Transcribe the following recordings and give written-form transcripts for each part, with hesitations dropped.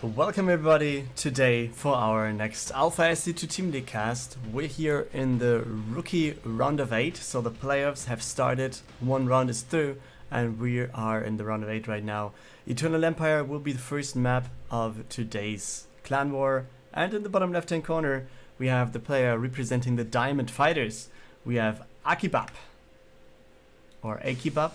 Welcome everybody today for our next Alpha SC2 Team League cast. We're here in the rookie round of 8, so the playoffs have started, one round is through, and we are in the round of 8 right now. Eternal Empire will be the first map of today's Clan War, and in the bottom left hand corner we have the player representing the Diamond Fighters. We have Akybab, or Akybab,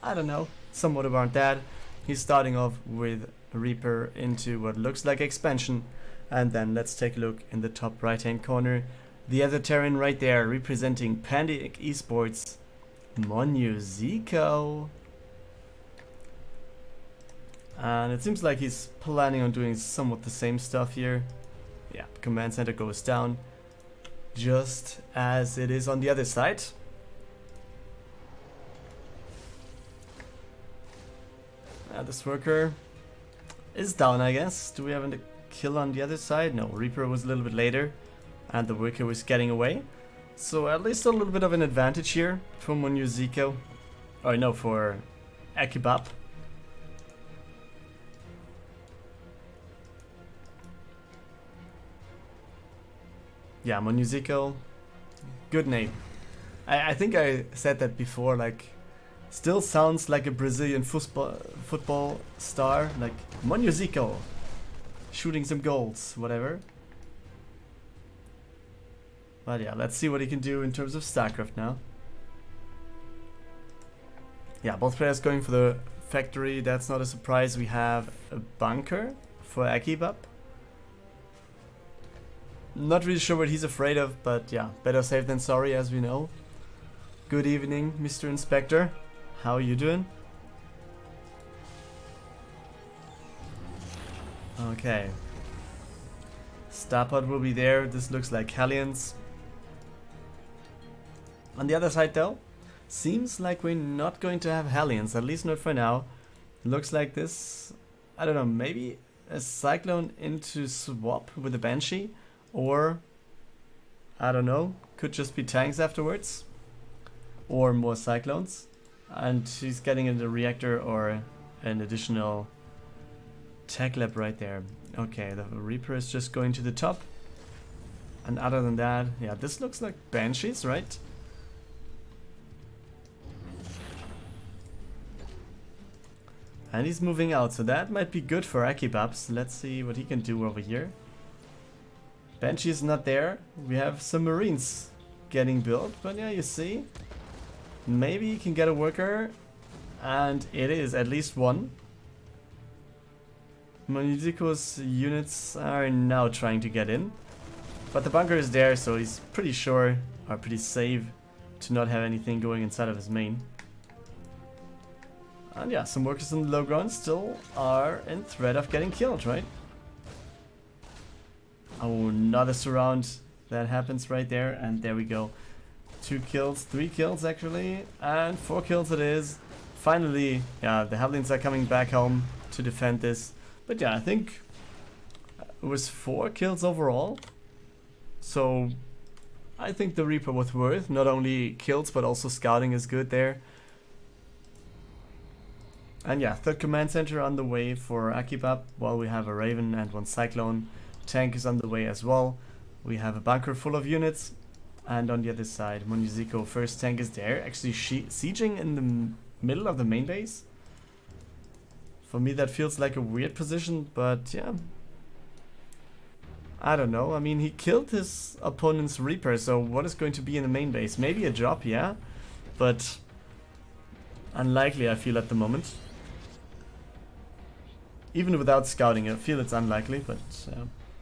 I don't know, somewhat around that. He's starting off with Reaper into what looks like expansion, and then let's take a look in the top right hand corner. The other Terran right there representing Panic eSports, Monuziko. And it seems like he's planning on doing somewhat the same stuff here. Yeah, command center goes down, just as it is on the other side. This worker is down, I guess. Do we have a kill on the other side? No, Reaper was a little bit later, and the worker was getting away. So at least a little bit of an advantage here for Monuziko. Or no, for Akybab. Yeah, Monuziko. Good name. I think I said that before, like, still sounds like a Brazilian football star, like Monuziko, shooting some goals, whatever. But yeah, let's see what he can do in terms of StarCraft now. Yeah, both players going for the factory, that's not a surprise. We have a bunker for Akybab. Not really sure what he's afraid of, but yeah, better safe than sorry, as we know. Good evening, Mr. Inspector. How are you doing? Okay. Starpod will be there. This looks like Hellions. On the other side though, seems like we're not going to have Hellions, at least not for now. Looks like this, I don't know, maybe a Cyclone into swap with a Banshee, or I don't know, could just be tanks afterwards, or more Cyclones. And she's getting in the reactor or an additional tech lab right there. Okay, the Reaper is just going to the top. And other than that, yeah, this looks like Banshees, right? And he's moving out, so that might be good for Akybab. Let's see what he can do over here. Banshee is not there. We have some Marines getting built, but yeah, you see. Maybe he can get a worker, and it is at least one. Monuziko's units are now trying to get in, but the bunker is there, so he's pretty sure, or pretty safe, to not have anything going inside of his main. And yeah, some workers in the low ground still are in threat of getting killed, right? Oh, another surround that happens right there, and there we go. 2 kills, 3 kills actually, and 4 kills it is. Finally, yeah, the Hellions are coming back home to defend this. But yeah, I think it was 4 kills overall. So I think the Reaper was worth. Not only kills, but also scouting is good there. And yeah, third command center on the way for Akybab, while we have a Raven and 1 Cyclone. Tank is on the way as well. We have a bunker full of units. And on the other side, Monuziko, first tank is there, actually sieging in the middle of the main base. For me that feels like a weird position, but yeah. I don't know, I mean he killed his opponent's Reaper, so what is going to be in the main base? Maybe a drop, yeah, but unlikely I feel at the moment. Even without scouting, I feel it's unlikely, but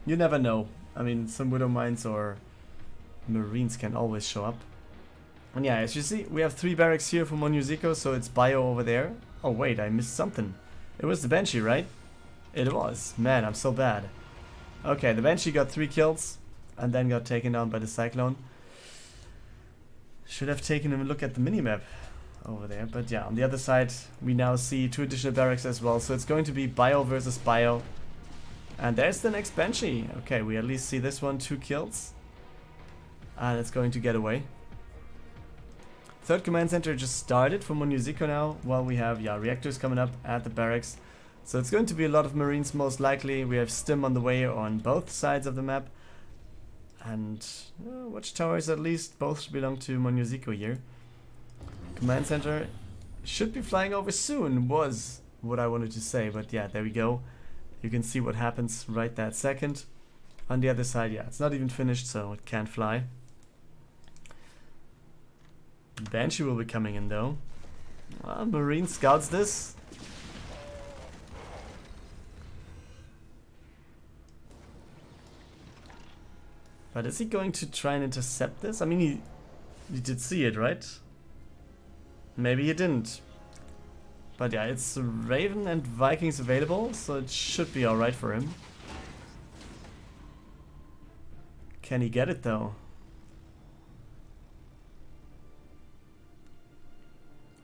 you never know. I mean, some Widow Mines or Marines can always show up. And yeah, as you see, we have 3 barracks here for Monuziko, so it's bio over there. Oh wait, I missed something. It was the Banshee, right? It was. Man, I'm so bad. Okay, the Banshee got 3 kills and then got taken down by the Cyclone. Should have taken a look at the minimap over there, but yeah, on the other side we now see 2 additional barracks as well, so it's going to be bio versus bio. And there's the next Banshee. Okay, we at least see this one, 2 kills. And it's going to get away. Third command center just started for Monuziko now, while we have reactors coming up at the barracks. So it's going to be a lot of Marines most likely. We have Stim on the way on both sides of the map. And watchtowers at least both belong to Monuziko here. Command center should be flying over soon, was what I wanted to say. But yeah, there we go. You can see what happens right that second. On the other side, yeah, it's not even finished, so it can't fly. Banshee will be coming in though. Well, Marine scouts this. But is he going to try and intercept this? I mean, he did see it, right? Maybe he didn't. But yeah, it's Raven and Vikings available, so it should be alright for him. Can he get it though?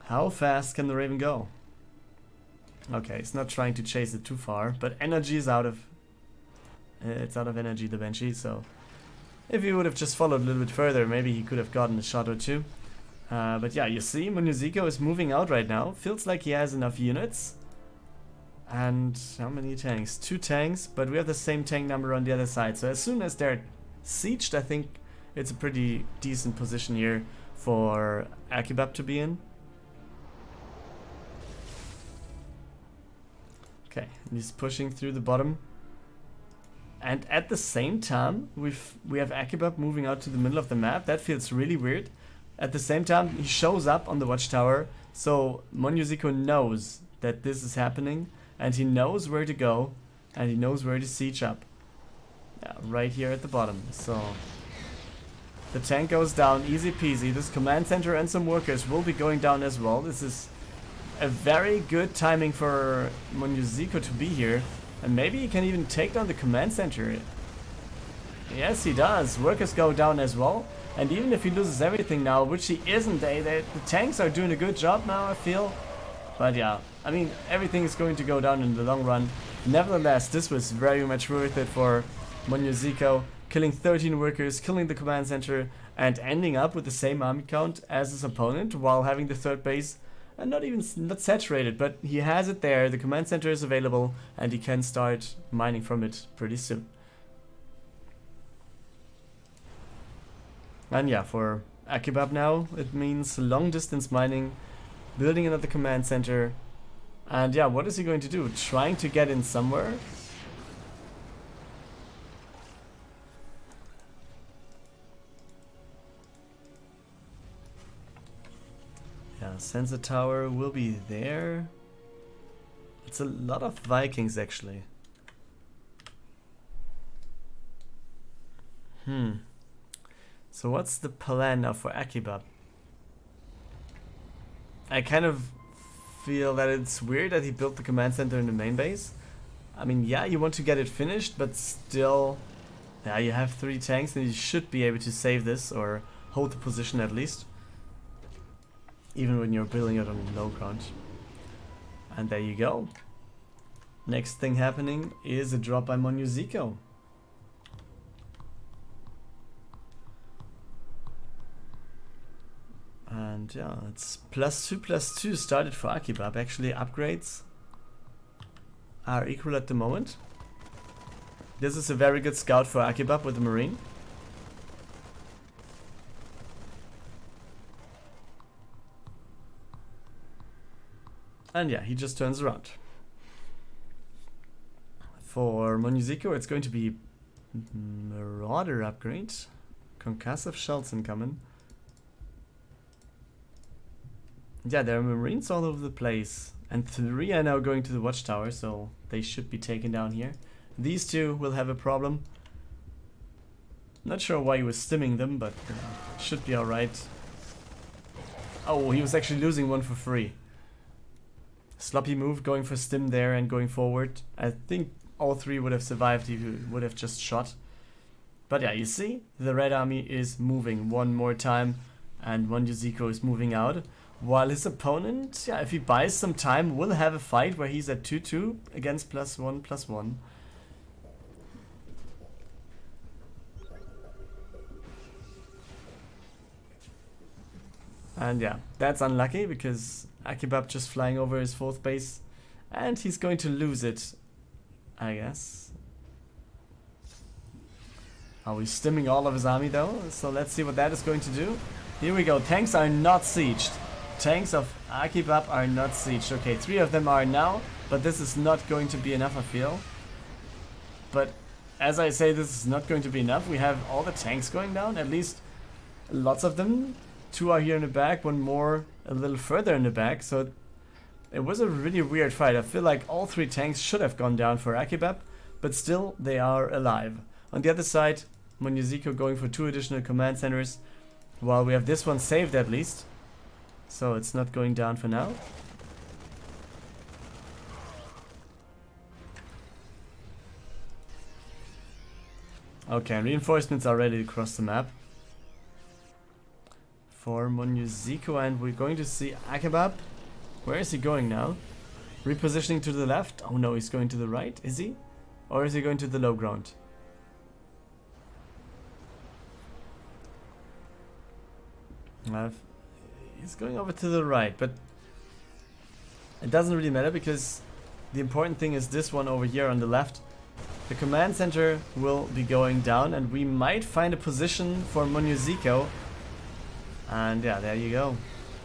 How fast can the Raven go? Okay, it's not trying to chase it too far, but energy is out of... it's out of energy, the Banshee, so... If he would have just followed a little bit further, maybe he could have gotten a shot or two. But yeah, you see, Monuziko is moving out right now. Feels like he has enough units. And how many tanks? 2 tanks, but we have the same tank number on the other side. So as soon as they're sieged, I think it's a pretty decent position here for Akybab to be in. Okay, and he's pushing through the bottom. And at the same time, we have Akybab moving out to the middle of the map. That feels really weird. At the same time, he shows up on the watchtower, so Monuziko knows that this is happening, and he knows where to go, and he knows where to siege up. Yeah, right here at the bottom. So the tank goes down, easy peasy. This command center and some workers will be going down as well. This is a very good timing for Monuziko to be here. And maybe he can even take down the command center. Yes, he does. Workers go down as well. And even if he loses everything now, which he isn't, the tanks are doing a good job now, I feel. But yeah, I mean, everything is going to go down in the long run. Nevertheless, this was very much worth it for Monuziko. Killing 13 workers, killing the command center, and ending up with the same army count as his opponent while having the third base. And not saturated, but he has it there. The command center is available, and he can start mining from it pretty soon. And yeah, for Akybab now, it means long distance mining, building another command center. And yeah, what is he going to do? Trying to get in somewhere? Yeah, sensor tower will be there. It's a lot of Vikings actually. So what's the plan now for Akybab? I kind of feel that it's weird that he built the command center in the main base. I mean, yeah, you want to get it finished, but still, yeah, you have 3 tanks and you should be able to save this or hold the position at least. Even when you're building it on low ground. And there you go. Next thing happening is a drop by Monuziko. And yeah, it's +2/+2 started for Akybab. Actually, upgrades are equal at the moment. This is a very good scout for Akybab with the Marine. And yeah, he just turns around. For Monuziko, it's going to be Marauder upgrade. Concussive shells incoming. Yeah, there are Marines all over the place. And 3 are now going to the watchtower, so they should be taken down here. These 2 will have a problem. Not sure why he was stimming them, but should be alright. Oh, he was actually losing one for free. Sloppy move, going for stim there and going forward. I think all 3 would have survived if he would have just shot. But yeah, you see, the red army is moving one more time and Monuziko is moving out. While his opponent, yeah, if he buys some time, will have a fight where he's at 2-2 against +1/+1. And yeah, that's unlucky because Akybab just flying over his 4th base And he's going to lose it, I guess. Oh, he's stimming all of his army though, so let's see what that is going to do. Here we go, tanks are not sieged. Tanks of Akybab are not sieged. Okay, 3 of them are now, but this is not going to be enough, I feel. But as I say, this is not going to be enough. We have all the tanks going down, at least lots of them. 2 are here in the back, 1 more a little further in the back, so it was a really weird fight. I feel like all 3 tanks should have gone down for Akybab, but still they are alive. On the other side, Monuziko going for 2 additional command centers, while we have this one saved at least. So it's not going down for now. Okay, reinforcements are ready to cross the map for Monuziko, and we're going to see Akybab. Where is he going now? Repositioning to the left? Oh no, he's going to the right, is he? Or is he going to the low ground? He's going over to the right, but it doesn't really matter because the important thing is this one over here on the left. The command center will be going down and we might find a position for Monuziko. And yeah, there you go.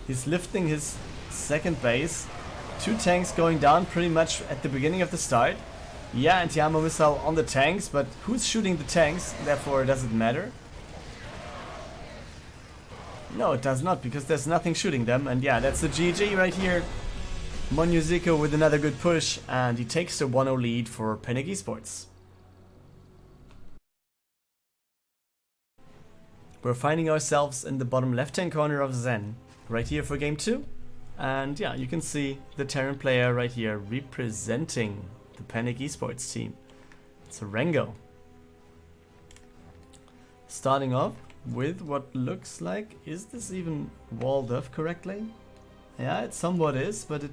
He's lifting his second base. 2 tanks going down pretty much at the beginning of the start. Yeah, anti-armor missile on the tanks, but who's shooting the tanks? Therefore, does it matter? No, it does not, because there's nothing shooting them. And yeah, that's the GG right here. Monuziko with another good push, and he takes the 1-0 lead for ProNoob eSports. We're finding ourselves in the bottom left-hand corner of Zen, right here for game 2. And yeah, you can see the Terran player right here representing the ProNoob eSports team. It's a Rango. Starting off with what looks like, is this even walled off correctly? Yeah, it somewhat is, but it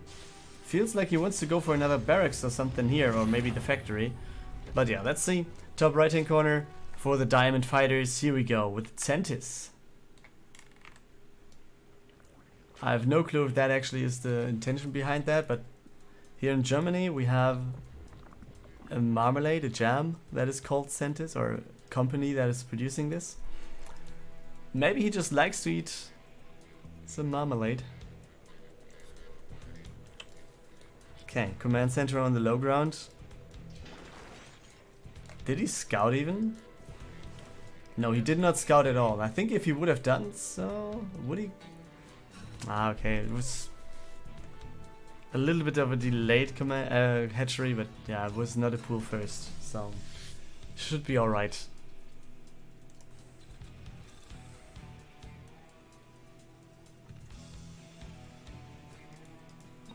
feels like he wants to go for another barracks or something here, or maybe the factory. But yeah, let's see. Top right hand corner for the Diamond Fighters. Here we go with Zentis. I have no clue if that actually is the intention behind that, but here in Germany we have a marmalade, a jam that is called Zentis, or a company that is producing this. Maybe he just likes to eat some marmalade. Okay, command center on the low ground. Did he scout even? No, he did not scout at all. I think if he would have done so, would he? Ah, okay, it was a little bit of a delayed command hatchery, but yeah, it was not a pull first, so should be alright.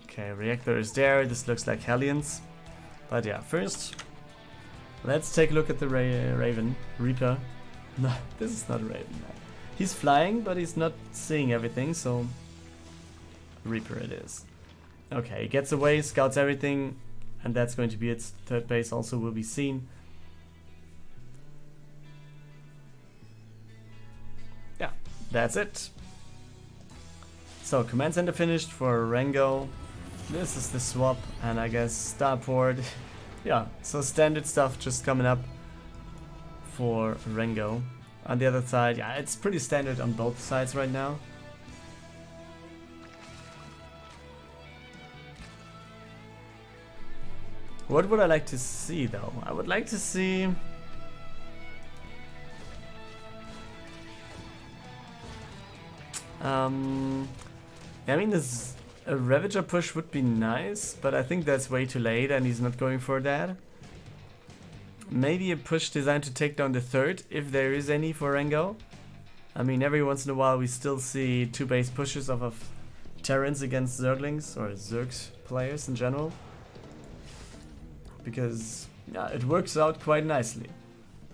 Okay, reactor is there. This looks like Hellions. But yeah, first, let's take a look at the Raven. Reaper. No, this is not a Raven. He's flying, but he's not seeing everything, so Reaper it is. Okay, he gets away, scouts everything, and that's going to be its third base also will be seen. Yeah, that's it. So, command center finished for Rango. This is the swap, and I guess starport. Yeah, so standard stuff just coming up for Rango. On the other side, yeah, it's pretty standard on both sides right now. What would I like to see though? I would like to see I mean, this a Ravager push would be nice, but I think that's way too late and he's not going for that. Maybe a push designed to take down the third, if there is any for Rango. I mean, every once in a while we still see 2 base pushes off of Terrans against Zerglings, or Zergs players in general. Because yeah, it works out quite nicely.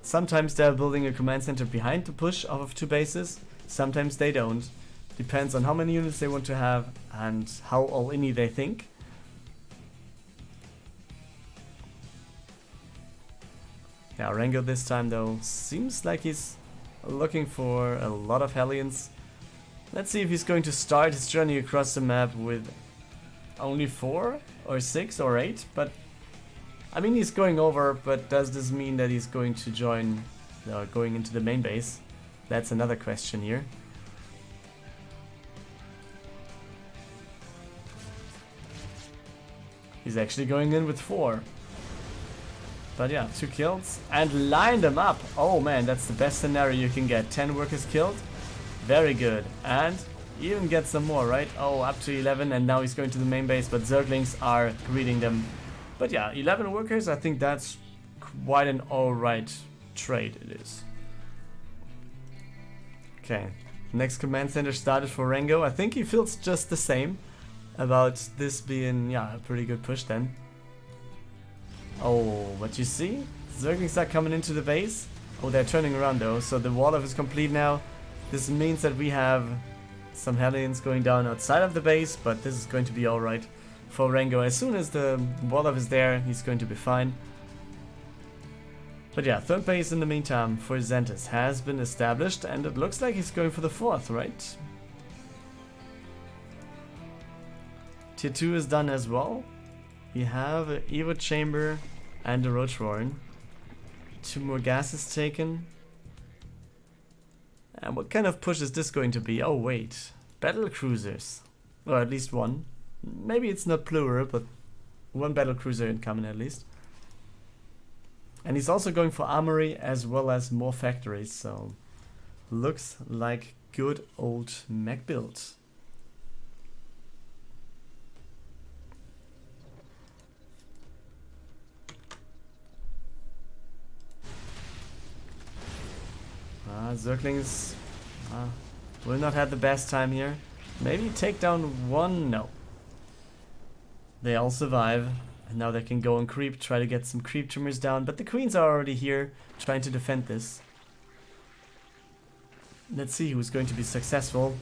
Sometimes they're building a command center behind the push off of 2 bases, sometimes they don't. Depends on how many units they want to have and how all-in-y they think. Yeah, Rango this time though seems like he's looking for a lot of Hellions. Let's see if he's going to start his journey across the map with only 4 or 6 or 8, but I mean he's going over, but does this mean that he's going to join, going into the main base? That's another question here. He's actually going in with 4. But yeah, 2 kills and lined them up. Oh man, that's the best scenario you can get. 10 workers killed. Very good. And even get some more, right? Oh, up to 11, and now he's going to the main base, but Zerglings are greeting them. But yeah, 11 workers, I think that's quite an alright trade it is. Okay, next command center started for Rango. I think he feels just the same about this being, yeah, a pretty good push then. Oh, what you see? Zerglings are coming into the base. Oh, they're turning around though, so the wall off is complete now. This means that we have some Hellions going down outside of the base, but this is going to be alright for Rango. As soon as the wall off is there, he's going to be fine. But yeah, third base in the meantime for Zentis has been established, and it looks like he's going for the fourth, right? Tier 2 is done as well. We have an Evo Chamber and a Roach Warren. 2 more gases taken. And what kind of push is this going to be? Oh wait, battle cruisers. Or at least one. Maybe it's not plural, but one battle cruiser incoming at least. And he's also going for armory as well as more factories, so looks like good old mech build. Zerglings will not have the best time here. Maybe take down one? No. They all survive. And now they can go and creep, try to get some creep tumors down. But the queens are already here, trying to defend this. Let's see who's going to be successful.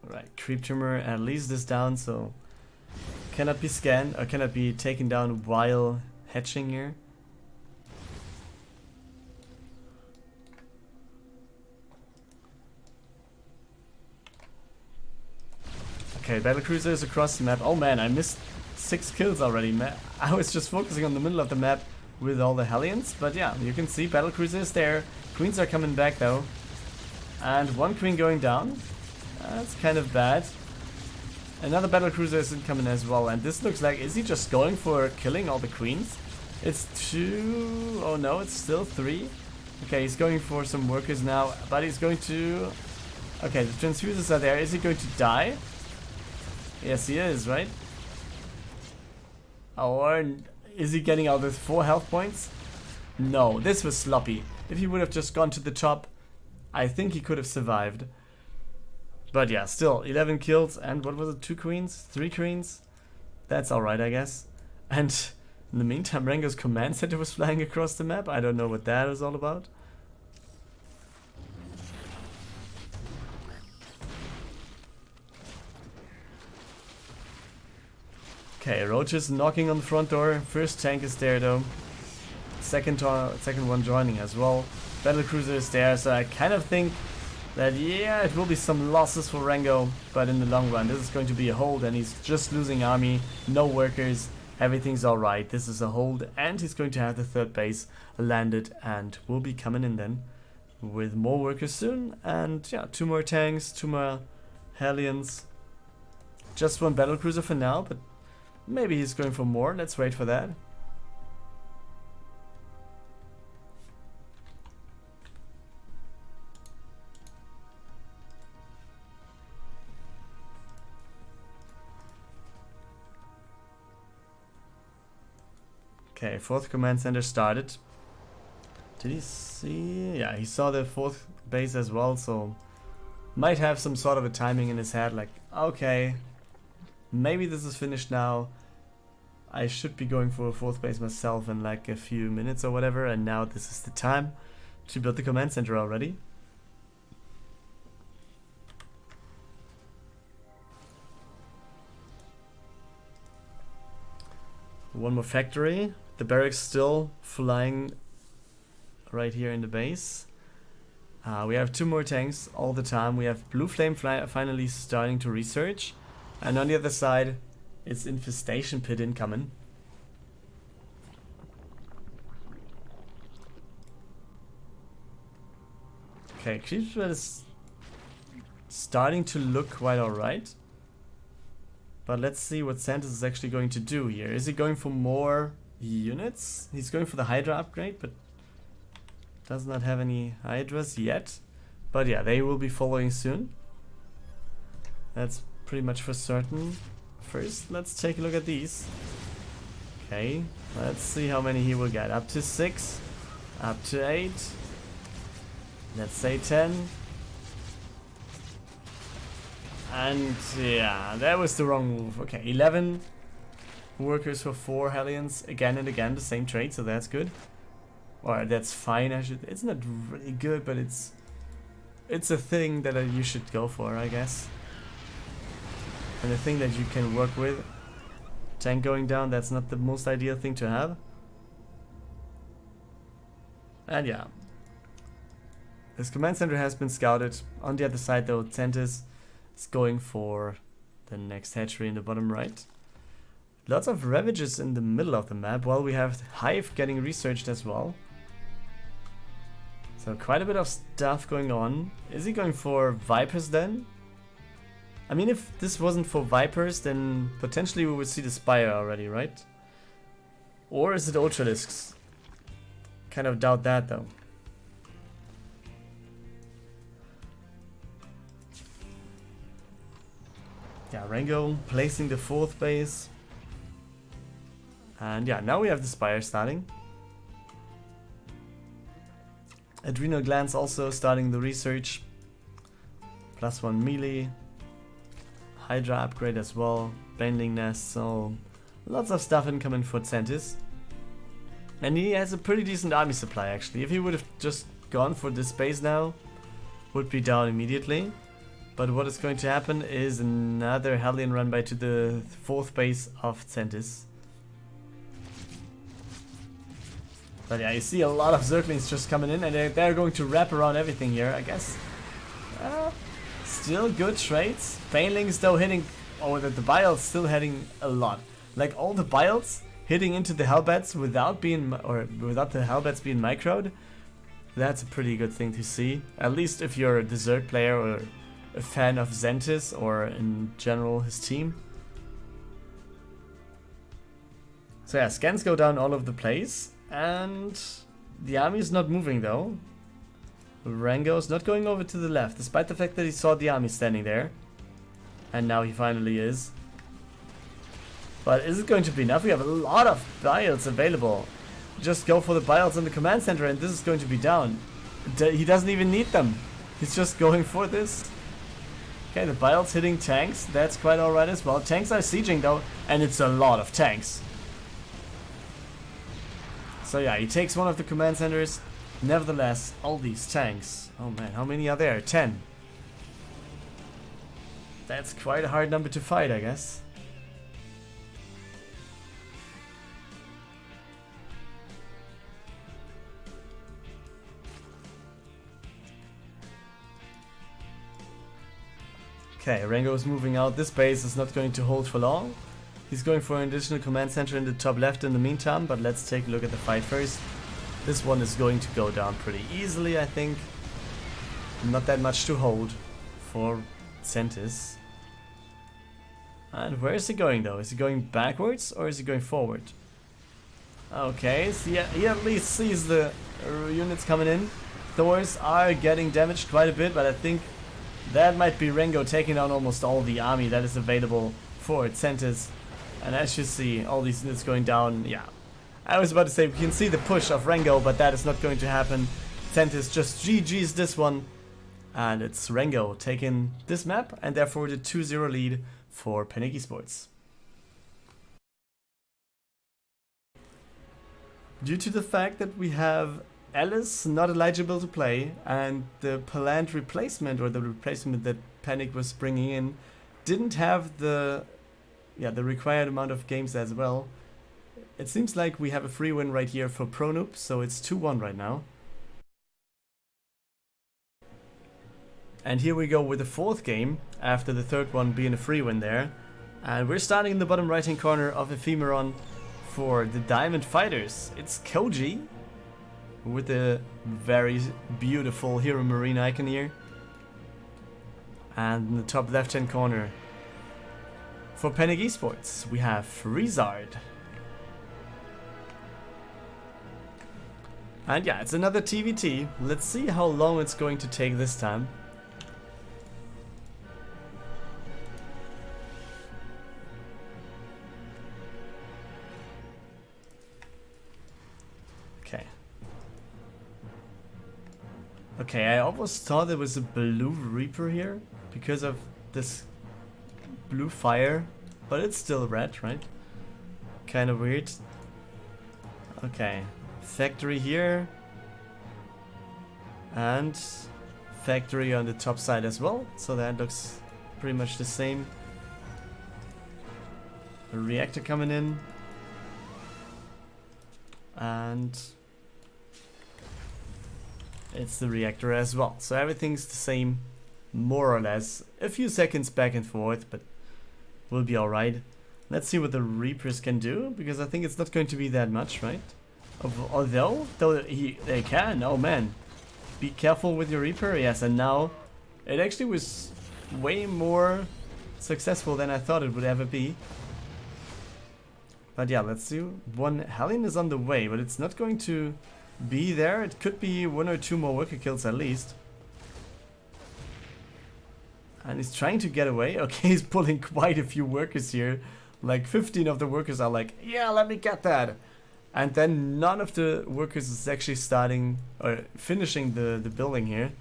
Alright, creep tumor at least is down, so cannot be scanned or cannot be taken down while hatching here. Okay, battlecruisers across the map. Oh man, I missed 6 kills already. I was just focusing on the middle of the map with all the Hellions, but yeah, you can see battlecruiser is there. Queens are coming back though, and one queen going down. That's kind of bad. Another battlecruiser is incoming as well, and this looks like, is he just going for killing all the queens? It's 2, oh no, it's still 3. Okay, he's going for some workers now, but he's going to, okay, the transfusers are there. Is he going to die? Yes, he is, right? Or is he getting out with 4 health points? No, this was sloppy. If he would have just gone to the top, I think he could have survived. But yeah, still 11 kills and what was it, 2 queens? 3 queens? That's alright, I guess. And in the meantime, Rango's command center was flying across the map. I don't know what that is all about. Okay, Roach is knocking on the front door. First tank is there though. Second one joining as well. Battlecruiser is there, so I kind of think that, yeah, it will be some losses for Rango, but in the long run, this is going to be a hold, and he's just losing army, no workers, everything's alright. This is a hold, and he's going to have the third base landed, and will be coming in then with more workers soon, and yeah, 2 more tanks, 2 more Hellions. Just 1 battlecruiser for now, but maybe he's going for more. Let's wait for that. Okay, 4th command center started. Did he see? Yeah, he saw the 4th base as well, so might have some sort of a timing in his head, like, okay, maybe this is finished now. I should be going for a 4th base myself in like a few minutes or whatever, and now this is the time to build the command center already. One more factory. The barracks still flying right here in the base. We have 2 more tanks all the time. We have Blue Flame finally starting to research. And on the other side, it's Infestation Pit incoming. Okay, Creepspread is starting to look quite alright. But let's see what Zentis is actually going to do here. Is he going for more units? He's going for the Hydra upgrade, but does not have any Hydras yet. But yeah, they will be following soon. That's pretty much for certain. First, let's take a look at these. Okay, let's see how many he will get. Up to 6, up to 8. Let's say 10. And yeah, that was the wrong move. Okay, 11 workers for 4 Hellions. Again and again, the same trade, so that's good. Or that's fine. It's not really good, but it's a thing that you should go for, I guess. And a thing that you can work with. Tank going down, that's not the most ideal thing to have. And yeah. This command center has been scouted. On the other side though, Zentis is going for the next hatchery in the bottom right. Lots of Ravages in the middle of the map, while we have Hive getting researched as well. So quite a bit of stuff going on. Is he going for Vipers then? I mean, if this wasn't for Vipers, then potentially we would see the Spire already, right? Or is it Ultralisks? Kind of doubt that though. Yeah, Rango placing the 4th base. And yeah, now we have the Spire starting. Adrenal Glands also starting the research. +1 melee. Hydra upgrade as well. Baneling Nest, so lots of stuff incoming for Zentis. And he has a pretty decent army supply actually. If he would have just gone for this base now, would be down immediately. But what is going to happen is another Hellion run by to the 4th base of Zentis. But yeah, you see a lot of Zerglings just coming in, and they're going to wrap around everything here, I guess. Still good trades. Banelings though hitting, the Biles still hitting a lot. Like all the Biles hitting into the Hellbats without the Hellbats being microed. That's a pretty good thing to see. At least if you're a Zerg player or a fan of Zentis or in general his team. So yeah, scans go down all over the place. And the army is not moving though. Rango is not going over to the left, despite the fact that he saw the army standing there. And now he finally is. But is it going to be enough? We have a lot of Biles available. Just go for the Biles in the command center and this is going to be down. He doesn't even need them. He's just going for this. Okay, the Biles hitting tanks. That's quite alright as well. Tanks are sieging though, and it's a lot of tanks. So yeah, he takes one of the command centers. Nevertheless, all these tanks. Oh man, how many are there? 10. That's quite a hard number to fight, I guess. Okay, Rango is moving out. This base is not going to hold for long. He's going for an additional command center in the top left in the meantime, but let's take a look at the fight first. This one is going to go down pretty easily, I think. Not that much to hold for Zentis. And where is he going though? Is he going backwards or is he going forward? Okay, so he at least sees the units coming in. Thors are getting damaged quite a bit, but I think that might be Rango taking down almost all the army that is available for Zentis. And as you see, all these units going down, yeah. I was about to say, we can see the push of Rango, but that is not going to happen. Zentis just GG's this one. And it's Rango taking this map, and therefore the 2-0 lead for Panic Esports. Due to the fact that we have Alice not eligible to play, and the planned replacement, or the replacement that Panic was bringing in, didn't have the required amount of games as well. It seems like we have a free win right here for ProNoob, so it's 2-1 right now. And here we go with the 4th game, after the 3rd one being a free win there. And we're starting in the bottom right hand corner of Ephemeron for the Diamond Fighters. It's Koyye with a very beautiful Hero Marine icon here. And in the top left hand corner for Panic eSports we have Freezard. And yeah, it's another TVT. Let's see how long it's going to take this time. Okay, I almost thought there was a blue Reaper here because of this blue fire, but it's still red, right? Kind of weird. Okay, factory here and factory on the top side as well, so that looks pretty much the same. A reactor coming in and it's the reactor as well, so everything's the same more or less. A few seconds back and forth, but we'll be alright. Let's see what the Reapers can do, because I think it's not going to be that much, right? Although they can. Oh man, be careful with your Reaper. Yes, and now it actually was way more successful than I thought it would ever be. But yeah, let's see. One Hellion is on the way, but it's not going to be there. It could be 1 or 2 more worker kills at least. And he's trying to get away. Okay, he's pulling quite a few workers here. Like 15 of the workers are like, yeah, let me get that. And then none of the workers is actually starting or finishing the building here.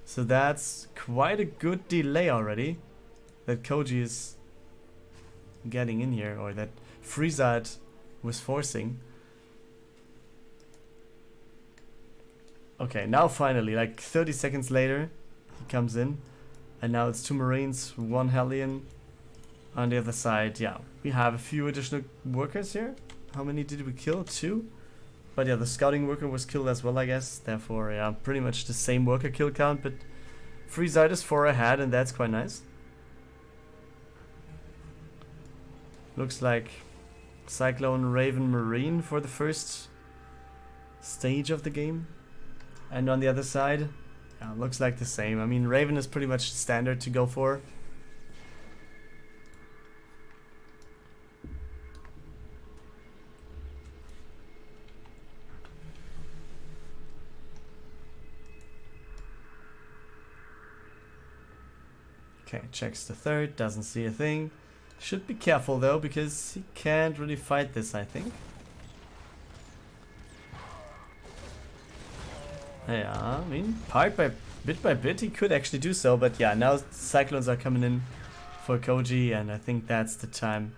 So that's quite a good delay already that Koyye is getting in here, or that Freezard was forcing. Okay, now finally, like 30 seconds later, he comes in. And now it's 2 Marines, 1 Hellion. On the other side, yeah, we have a few additional workers here. How many did we kill? 2? But yeah, the scouting worker was killed as well, I guess. Therefore, yeah, pretty much the same worker kill count. But Freezard is 4 ahead, and that's quite nice. Looks like Cyclone, Raven, Marine for the first stage of the game. And on the other side, yeah, looks like the same. I mean, Raven is pretty much standard to go for. Okay, checks the 3rd, doesn't see a thing. Should be careful though, because he can't really fight this, I think. Yeah, I mean, bit by bit he could actually do so, but yeah, now Cyclones are coming in for Koyye, and I think that's the time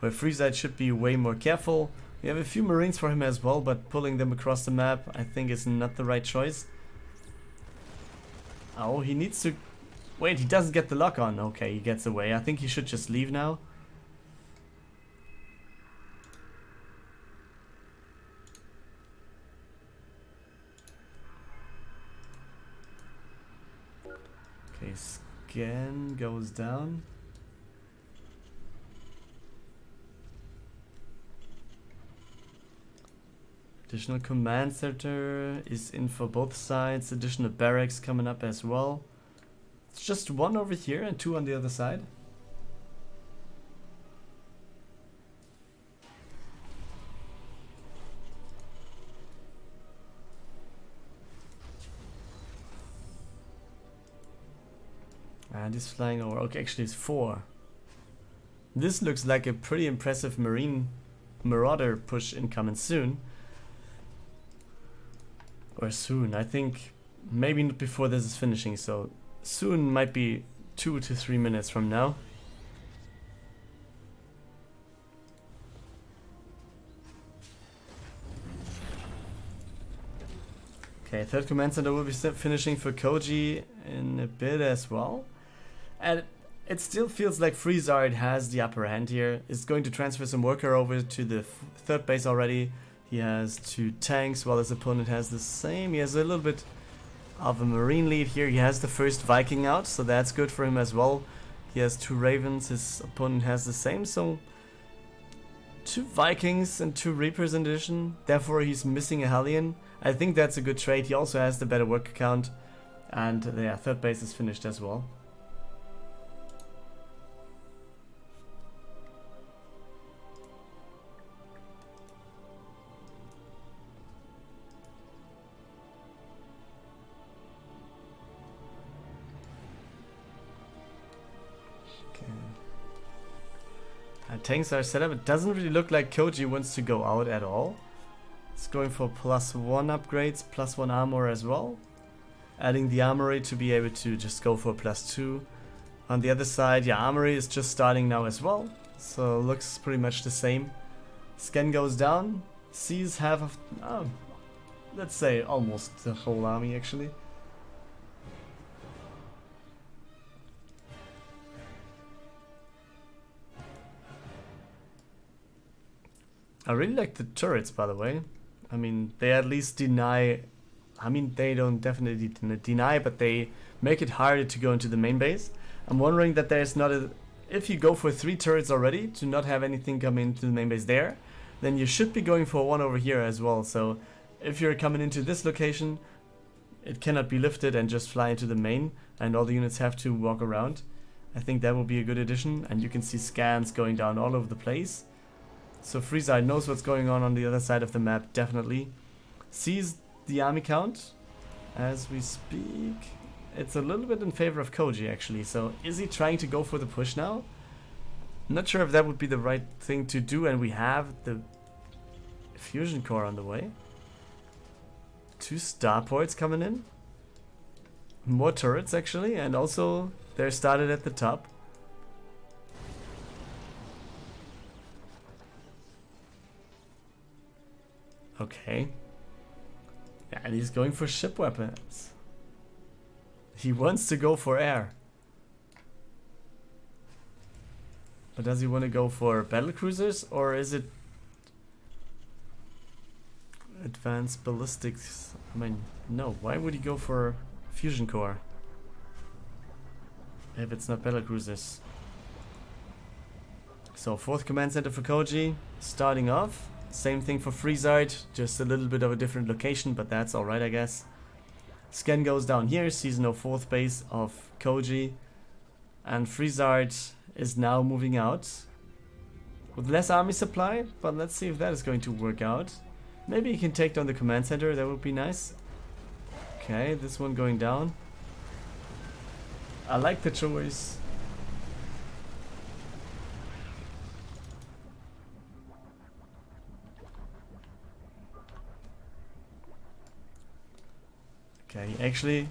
where Freezard should be way more careful. We have a few Marines for him as well, but pulling them across the map I think is not the right choice. Oh, he needs to... Wait, he doesn't get the lock on. Okay, he gets away. I think he should just leave now. Okay, scan goes down. Additional command center is in for both sides. Additional barracks coming up as well. It's just 1 over here and 2 on the other side. And he's flying over. Okay, actually it's 4. This looks like a pretty impressive Marine Marauder push incoming soon. Or soon. I think maybe not before this is finishing, so soon might be 2 to 3 minutes from now. Okay, 3rd command center will be finishing for Koyye in a bit as well. And it still feels like Freezard has the upper hand here. Is going to transfer some worker over to the 3rd base already. He has 2 tanks while his opponent has the same. He has a little bit of a Marine lead here. He has the first Viking out, so that's good for him as well. He has 2 Ravens, his opponent has the same, so 2 Vikings and 2 Reapers in addition. Therefore he's missing a Hellion. I think that's a good trade. He also has the better worker count, and yeah, 3rd base is finished as well. Tanks are set up. It doesn't really look like Koyye wants to go out at all. It's going for +1 upgrades, +1 armor as well. Adding the armory to be able to just go for +2. On the other side, yeah, armory is just starting now as well. So looks pretty much the same. Scan goes down. Sees half of, let's say almost the whole army actually. I really like the turrets, by the way. I mean, they at least deny... I mean, they don't definitely deny, but they make it harder to go into the main base. I'm wondering that there's not a... If you go for 3 turrets already, to not have anything come into the main base there, then you should be going for 1 over here as well. So, if you're coming into this location, it cannot be lifted and just fly into the main, and all the units have to walk around. I think that will be a good addition, and you can see scans going down all over the place. So Freezard knows what's going on the other side of the map, definitely. Sees the army count as we speak. It's a little bit in favor of Koyye actually. So is he trying to go for the push now? Not sure if that would be the right thing to do, and we have the fusion core on the way. 2 starports coming in. More turrets actually, and also they're started at the top. Okay. Yeah, and he's going for ship weapons. He wants to go for air. But does he want to go for battle cruisers, or is it advanced ballistics? I mean, no. Why would he go for fusion core if it's not battle cruisers? So 4th command center for Koyye starting off. Same thing for Freezard, just a little bit of a different location, but that's alright, I guess. Scan goes down here, sees no 4th base of Koyye, and Freezard is now moving out with less army supply, but let's see if that is going to work out. Maybe he can take down the command center, that would be nice. Okay, this one going down. I like the choice. Okay, actually...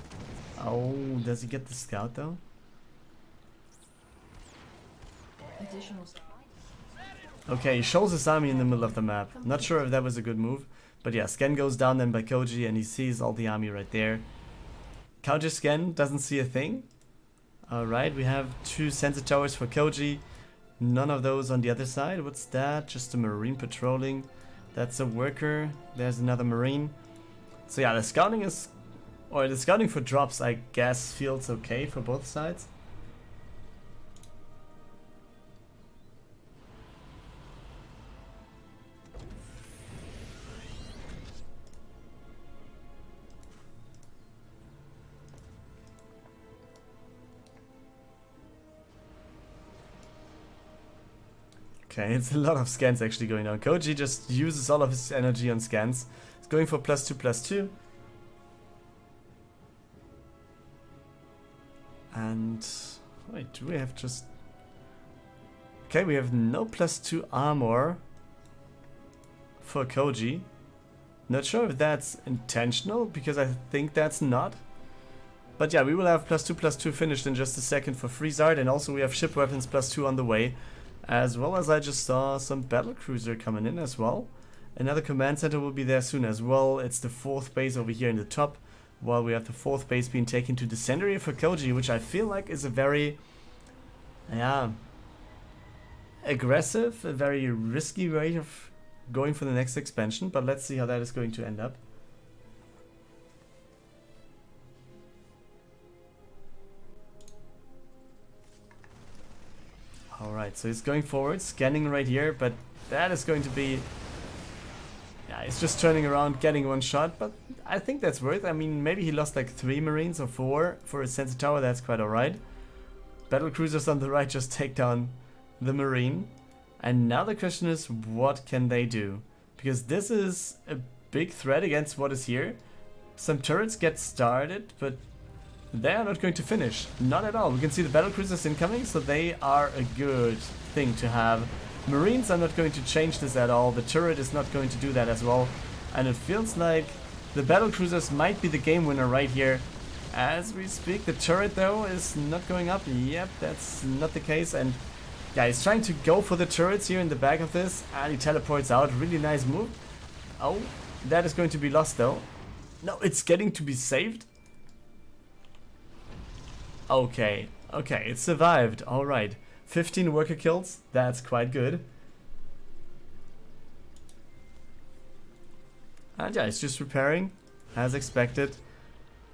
Oh, does he get the scout though? Okay, he shows his army in the middle of the map. Not sure if that was a good move. But yeah, scan goes down then by Koyye and he sees all the army right there. Counter scan doesn't see a thing. Alright, we have 2 sensor towers for Koyye. None of those on the other side. What's that? Just a marine patrolling. That's a worker. There's another marine. So yeah, the scouting is... Or the scouting for drops, I guess, feels okay for both sides. Okay, it's a lot of scans actually going on. Koyye just uses all of his energy on scans. He's going for +2/+2. And wait, do we have just... Okay, we have no +2 armor for Koyye. Not sure if that's intentional, because I think that's not. But yeah, we will have +2/+2 finished in just a second for Freezard, and also we have ship weapons +2 on the way. As well as I just saw some battle cruiser coming in as well. Another command center will be there soon as well. It's the 4th base over here in the top, while we have the 4th base being taken to the center here for Koyye, which I feel like is a very, yeah, aggressive, a very risky way of going for the next expansion. But let's see how that is going to end up. Alright, so he's going forward, scanning right here, but that is going to be... Yeah, he's just turning around, getting one shot, but I think that's worth. I mean, maybe he lost like 3 Marines or 4 for his sensor tower, that's quite alright. Battle cruisers on the right just take down the Marine. And now the question is, what can they do? Because this is a big threat against what is here. Some turrets get started, but they are not going to finish. Not at all. We can see the battle cruisers incoming, so they are a good thing to have. Marines are not going to change this at all. The turret is not going to do that as well. And it feels like the battle cruisers might be the game winner right here. As we speak, the turret though is not going up. Yep, that's not the case. And yeah, he's trying to go for the turrets here in the back of this. And he teleports out. Really nice move. Oh, that is going to be lost though. No, it's getting to be saved. Okay, okay, it survived. Alright. 15 worker kills. That's quite good. And yeah, it's just repairing as expected.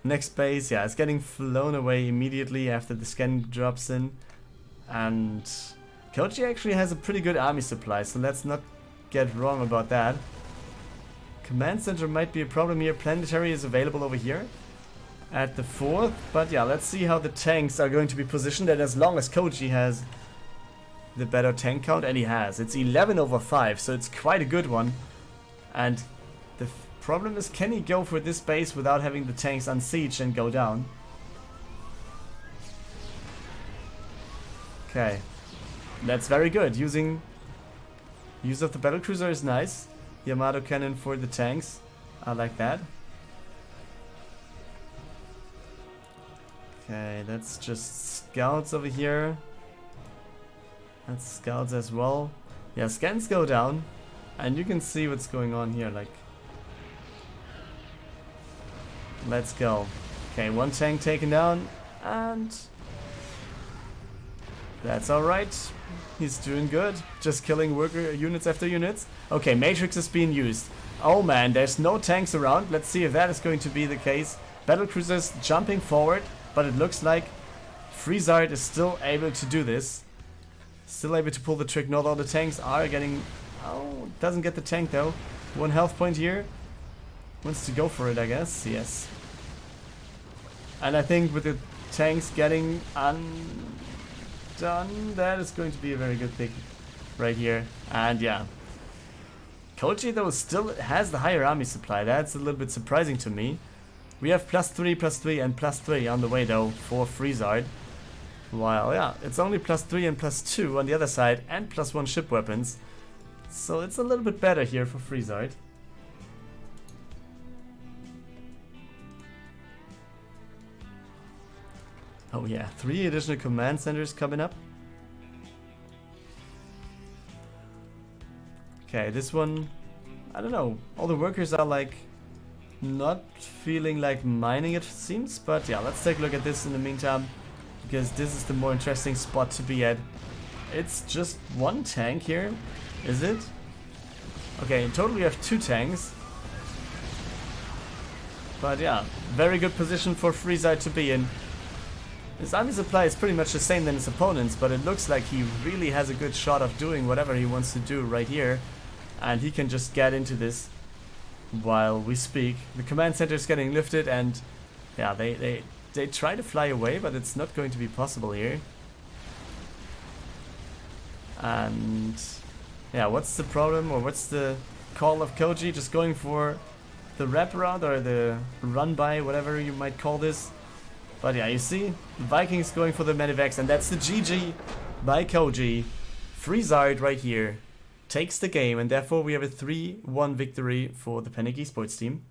Next base, yeah, it's getting flown away immediately after the scan drops in. And Koyye actually has a pretty good army supply, so let's not get wrong about that. Command center might be a problem here. Planetary is available over here at the 4th, but yeah, let's see how the tanks are going to be positioned. And as long as Koyye has the better tank count, and he has, it's 11/5, so it's quite a good one. And the problem is, can he go for this base without having the tanks unsieged and go down? Okay, that's very good. Use of the battlecruiser is nice. Yamato cannon for the tanks, I like that. Okay, that's just scouts over here. That's scouts as well. Yeah, scans go down, and you can see what's going on here, like... Let's go. Okay, one tank taken down, and... That's alright. He's doing good. Just killing worker units after units. Okay, Matrix is being used. Oh man, there's no tanks around. Let's see if that is going to be the case. Battlecruisers jumping forward, but it looks like Freezard is still able to do this. Still able to pull the trick. Not all the tanks are getting... Oh, doesn't get the tank though. 1 health point here. Wants to go for it, I guess. Yes. And I think with the tanks getting undone, that is going to be a very good pick right here. And yeah. Koyye though still has the higher army supply. That's a little bit surprising to me. We have +3, and +3 on the way though for Freezard. While yeah, it's only +3 and +2 on the other side, and +1 ship weapons. So it's a little bit better here for Freezard. Oh yeah, 3 additional command centers coming up. Okay, this one, I don't know. All the workers are like not feeling like mining, it seems. But yeah, let's take a look at this in the meantime, because this is the more interesting spot to be at. It's just 1 tank here, is it? Okay, in total we have 2 tanks. But yeah, very good position for Freezard to be in. His army supply is pretty much the same than his opponent's, but it looks like he really has a good shot of doing whatever he wants to do right here. And he can just get into this while we speak. The command center is getting lifted, and yeah, they try to fly away, but it's not going to be possible here. And yeah, what's the problem, or what's the call of Koyye? Just going for the wraparound or the run by, whatever you might call this. But yeah, you see, Vikings going for the medivacs, and that's the GG by Koyye. Freezard right here takes the game, and therefore we have a 3-1 victory for the Panic eSports team.